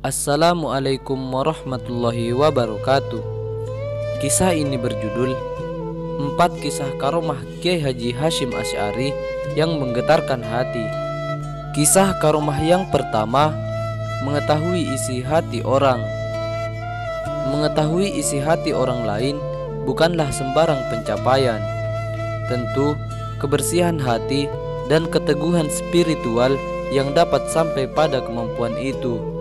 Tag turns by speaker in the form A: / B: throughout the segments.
A: Assalamualaikum warahmatullahi wabarakatuh. Kisah ini berjudul 4 Kisah Karomah Kiai Haji Hashim Asy'ari yang menggetarkan hati. Kisah karomah yang pertama, mengetahui isi hati orang. Mengetahui isi hati orang lain bukanlah sembarang pencapaian. Tentu kebersihan hati dan keteguhan spiritual yang dapat sampai pada kemampuan itu.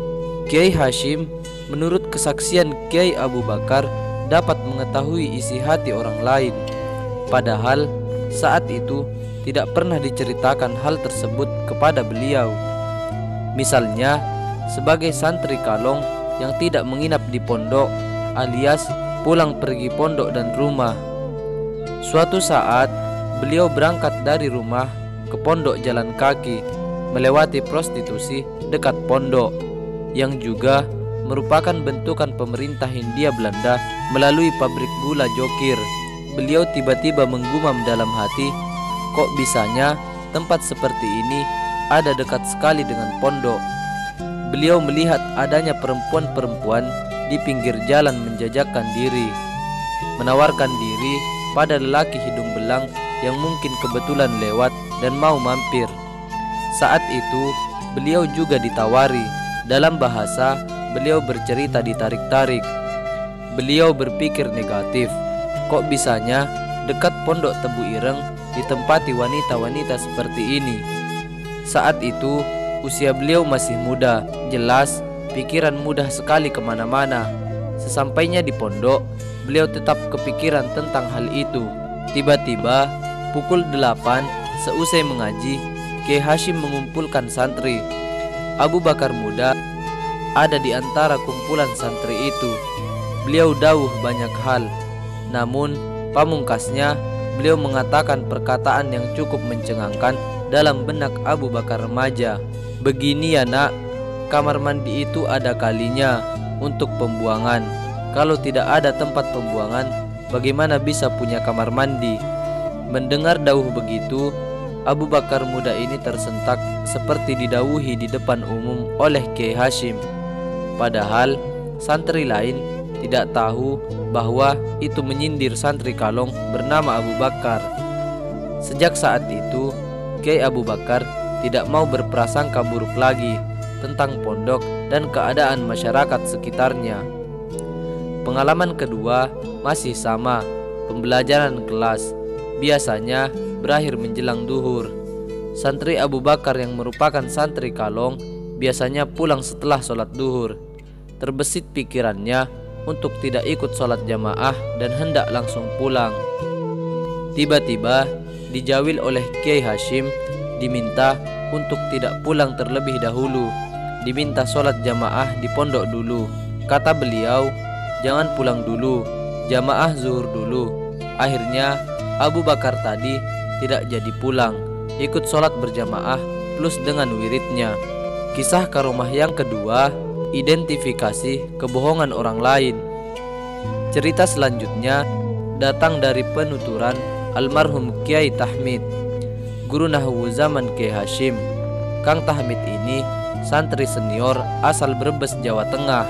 A: Kiai Hashim, menurut kesaksian Kiai Abu Bakar, dapat mengetahui isi hati orang lain. Padahal saat itu tidak pernah diceritakan hal tersebut kepada beliau. Misalnya, sebagai santri kalong yang tidak menginap di pondok, alias pulang pergi pondok dan rumah. Suatu saat, beliau berangkat dari rumah ke pondok jalan kaki, melewati prostitusi dekat pondok, yang juga merupakan bentukan pemerintah Hindia Belanda melalui pabrik gula Jokir. Beliau tiba-tiba menggumam dalam hati, kok bisanya tempat seperti ini ada dekat sekali dengan pondok. Beliau melihat adanya perempuan-perempuan di pinggir jalan menjajakan diri, menawarkan diri pada lelaki hidung belang yang mungkin kebetulan lewat dan mau mampir. Saat itu beliau juga ditawari. Dalam bahasa, beliau bercerita ditarik-tarik. Beliau berpikir negatif, kok bisanya dekat pondok Tebu Ireng ditempati wanita-wanita seperti ini. Saat itu usia beliau masih muda, jelas pikiran mudah sekali kemana-mana. Sesampainya di pondok, beliau tetap kepikiran tentang hal itu. Tiba-tiba pukul 8 seusai mengaji, Kiai Hashim mengumpulkan santri. Abu Bakar muda ada di antara kumpulan santri itu. Beliau dawuh banyak hal, namun pamungkasnya beliau mengatakan perkataan yang cukup mencengangkan dalam benak Abu Bakar remaja. Begini ya nak, kamar mandi itu ada kalinya untuk pembuangan. Kalau tidak ada tempat pembuangan, bagaimana bisa punya kamar mandi? Mendengar dawuh begitu, Abu Bakar muda ini tersentak seperti didawuhi di depan umum oleh Kiai Hashim. Padahal santri lain tidak tahu bahwa itu menyindir santri kalong bernama Abu Bakar. Sejak saat itu, Kiai Abu Bakar tidak mau berprasangka buruk lagi tentang pondok dan keadaan masyarakat sekitarnya. Pengalaman kedua masih sama, pembelajaran kelas. Biasanya berakhir menjelang duhur. Santri Abu Bakar yang merupakan santri kalong biasanya pulang setelah sholat duhur. Terbesit pikirannya untuk tidak ikut sholat jamaah dan hendak langsung pulang. Tiba-tiba dijawil oleh Kiai Hashim, diminta untuk tidak pulang terlebih dahulu, diminta sholat jamaah di pondok dulu. Kata beliau, jangan pulang dulu, jamaah zuhur dulu. Akhirnya Abu Bakar tadi tidak jadi pulang, ikut sholat berjamaah plus dengan wiridnya. Kisah karomah yang kedua, identifikasi kebohongan orang lain. Cerita selanjutnya datang dari penuturan almarhum Kiai Tahmid, guru nahwu zaman Kiai Hashim. Kang Tahmid ini santri senior asal Brebes, Jawa Tengah.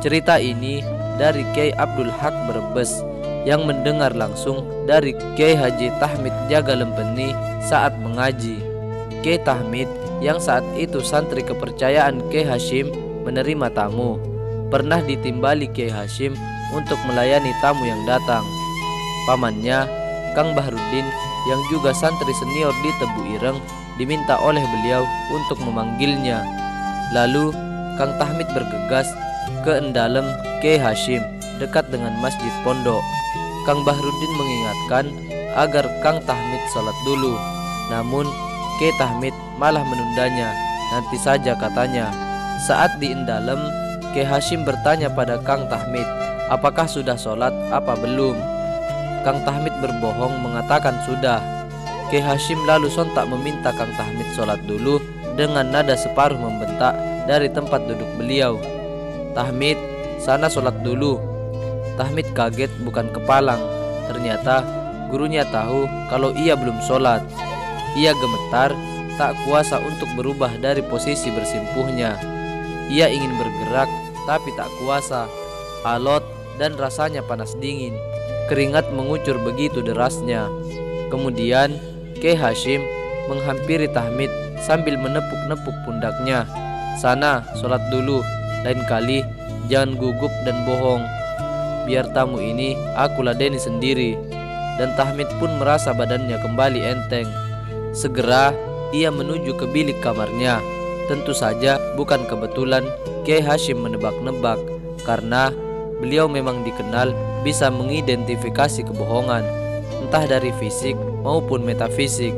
A: Cerita ini dari Kiai Abdul Haq Brebes yang mendengar langsung dari Kiai Haji Tahmid Jaga Lempeni saat mengaji. Kiai Tahmid yang saat itu santri kepercayaan Kiai Hashim menerima tamu. Pernah ditimbali Kiai Hashim untuk melayani tamu yang datang. Pamannya, Kang Bahrudin, yang juga santri senior di Tebu Ireng, diminta oleh beliau untuk memanggilnya. Lalu Kang Tahmid bergegas ke endalem Kiai Hashim dekat dengan masjid pondok. Kang Bahrudin mengingatkan agar Kang Tahmid sholat dulu, namun Kiai Tahmid malah menundanya. Nanti saja katanya. Saat di endalem, Kiai Hashim bertanya pada Kang Tahmid, apakah sudah sholat apa belum? Kang Tahmid berbohong mengatakan sudah. Kiai Hashim lalu sontak meminta Kang Tahmid sholat dulu dengan nada separuh membentak dari tempat duduk beliau. Tahmid, sana sholat dulu. Tahmid kaget bukan kepalang. Ternyata gurunya tahu kalau ia belum sholat. Ia gemetar, tak kuasa untuk berubah dari posisi bersimpuhnya. Ia ingin bergerak tapi tak kuasa. Alot dan rasanya panas dingin. Keringat mengucur begitu derasnya. Kemudian Kiai Hashim menghampiri Tahmid sambil menepuk-nepuk pundaknya. "Sana, sholat dulu. Lain kali jangan gugup dan bohong. Biar tamu ini aku ladeni sendiri." Dan Tahmid pun merasa badannya kembali enteng. Segera ia menuju ke bilik kamarnya. Tentu saja bukan kebetulan Kiai Hashim menebak-nebak, karena beliau memang dikenal bisa mengidentifikasi kebohongan, entah dari fisik maupun metafisik.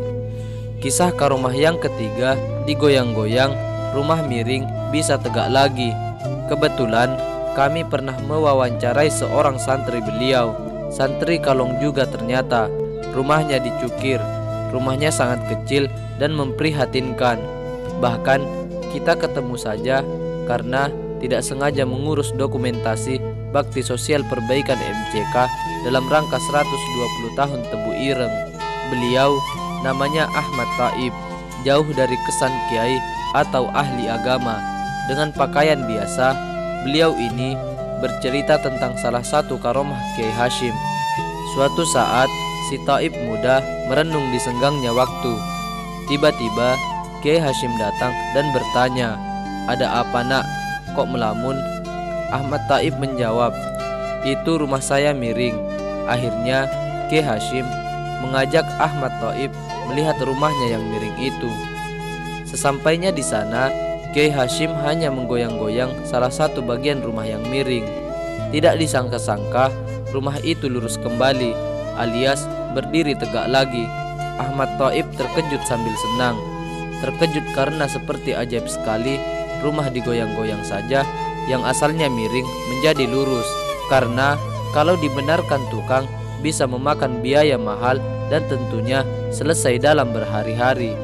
A: Kisah karomah yang ketiga, digoyang-goyang, rumah miring bisa tegak lagi. Kebetulan kami pernah mewawancarai seorang santri beliau. Santri Kalong juga ternyata. Rumahnya dicukir. Rumahnya sangat kecil dan memprihatinkan. Bahkan kita ketemu saja karena tidak sengaja mengurus dokumentasi bakti sosial perbaikan MCK dalam rangka 120 tahun Tebu Ireng. Beliau namanya Ahmad Taib, jauh dari kesan kiai atau ahli agama. Dengan pakaian biasa, beliau ini bercerita tentang salah satu karomah Kiai Hashim. Suatu saat, si Taib muda merenung di senggangnya waktu. Tiba-tiba Kiai Hashim datang dan bertanya, "Ada apa nak? Kok melamun?" Ahmad Taib menjawab, "Itu rumah saya miring." Akhirnya Kiai Hashim mengajak Ahmad Taib melihat rumahnya yang miring itu. Sesampainya di sana, Kiai Hashim hanya menggoyang-goyang salah satu bagian rumah yang miring. Tidak disangka-sangka, rumah itu lurus kembali, alias berdiri tegak lagi. Ahmad Taib terkejut sambil senang. Terkejut karena seperti ajaib sekali, rumah digoyang-goyang saja yang asalnya miring menjadi lurus. Karena kalau dibenarkan tukang, bisa memakan biaya mahal dan tentunya selesai dalam berhari-hari.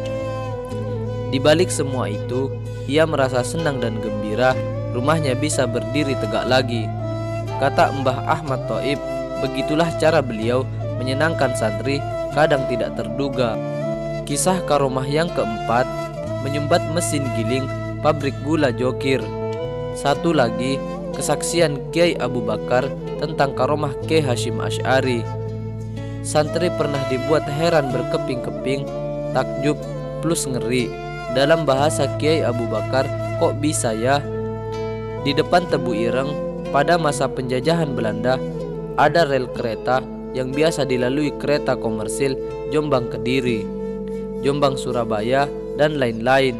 A: Di balik semua itu, ia merasa senang dan gembira rumahnya bisa berdiri tegak lagi. Kata Mbah Ahmad Taib, begitulah cara beliau menyenangkan santri, kadang tidak terduga. Kisah karomah yang keempat, menyumbat mesin giling pabrik gula Jokir. Satu lagi, kesaksian Kiai Abu Bakar tentang karomah Kiai Hashim Asy'ari. Santri pernah dibuat heran berkeping-keping, takjub plus ngeri. Dalam bahasa Kiai Abu Bakar, kok bisa ya? Di depan Tebu Ireng, pada masa penjajahan Belanda, ada rel kereta yang biasa dilalui kereta komersil Jombang Kediri, Jombang Surabaya, dan lain-lain.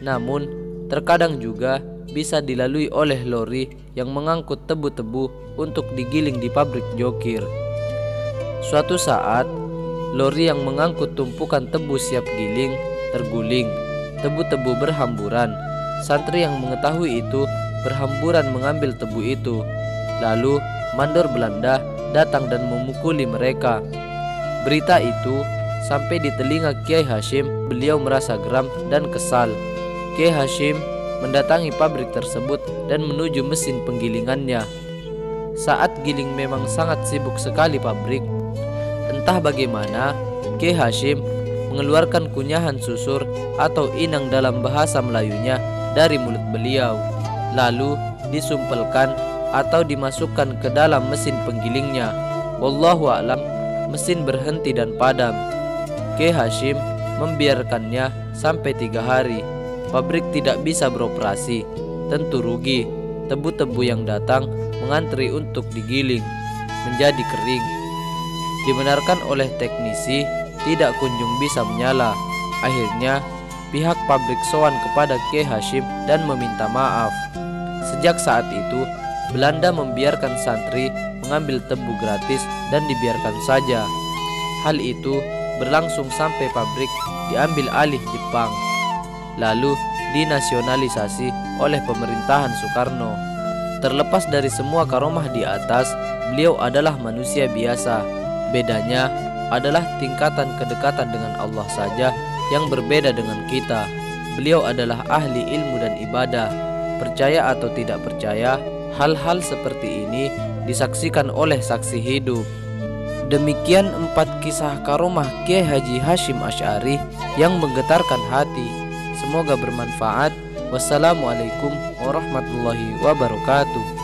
A: Namun, terkadang juga bisa dilalui oleh lori yang mengangkut tebu-tebu untuk digiling di pabrik Jokir. Suatu saat, lori yang mengangkut tumpukan tebu siap giling terguling. Tebu-tebu berhamburan. Santri yang mengetahui itu berhamburan mengambil tebu itu. Lalu mandor Belanda datang dan memukuli mereka. Berita itu sampai di telinga Kiai Hashim. Beliau merasa geram dan kesal. Kiai Hashim mendatangi pabrik tersebut dan menuju mesin penggilingannya. Saat giling memang sangat sibuk sekali pabrik. Entah bagaimana, Kiai Hashim mengeluarkan kunyahan susur atau inang dalam bahasa Melayunya dari mulut beliau, lalu disumpelkan atau dimasukkan ke dalam mesin penggilingnya. Wallahu a'lam, mesin berhenti dan padam. Kiai Hashim membiarkannya sampai 3 hari. Pabrik tidak bisa beroperasi, tentu rugi. Tebu-tebu yang datang mengantri untuk digiling menjadi kering. Dibenarkan oleh teknisi, tidak kunjung bisa menyala. Akhirnya pihak pabrik sowan kepada Kiai Hashim dan meminta maaf. Sejak saat itu, Belanda membiarkan santri mengambil tebu gratis dan dibiarkan saja. Hal itu berlangsung sampai pabrik diambil alih Jepang, lalu dinasionalisasi oleh pemerintahan Soekarno. Terlepas dari semua karomah di atas, beliau adalah manusia biasa. Bedanya adalah tingkatan kedekatan dengan Allah saja yang berbeda dengan kita. Beliau adalah ahli ilmu dan ibadah. Percaya atau tidak percaya, hal-hal seperti ini disaksikan oleh saksi hidup. Demikian 4 kisah karomah Kiai Haji Hashim Asy'ari yang menggetarkan hati. Semoga bermanfaat. Wassalamualaikum warahmatullahi wabarakatuh. warahmatullahi wabarakatuh.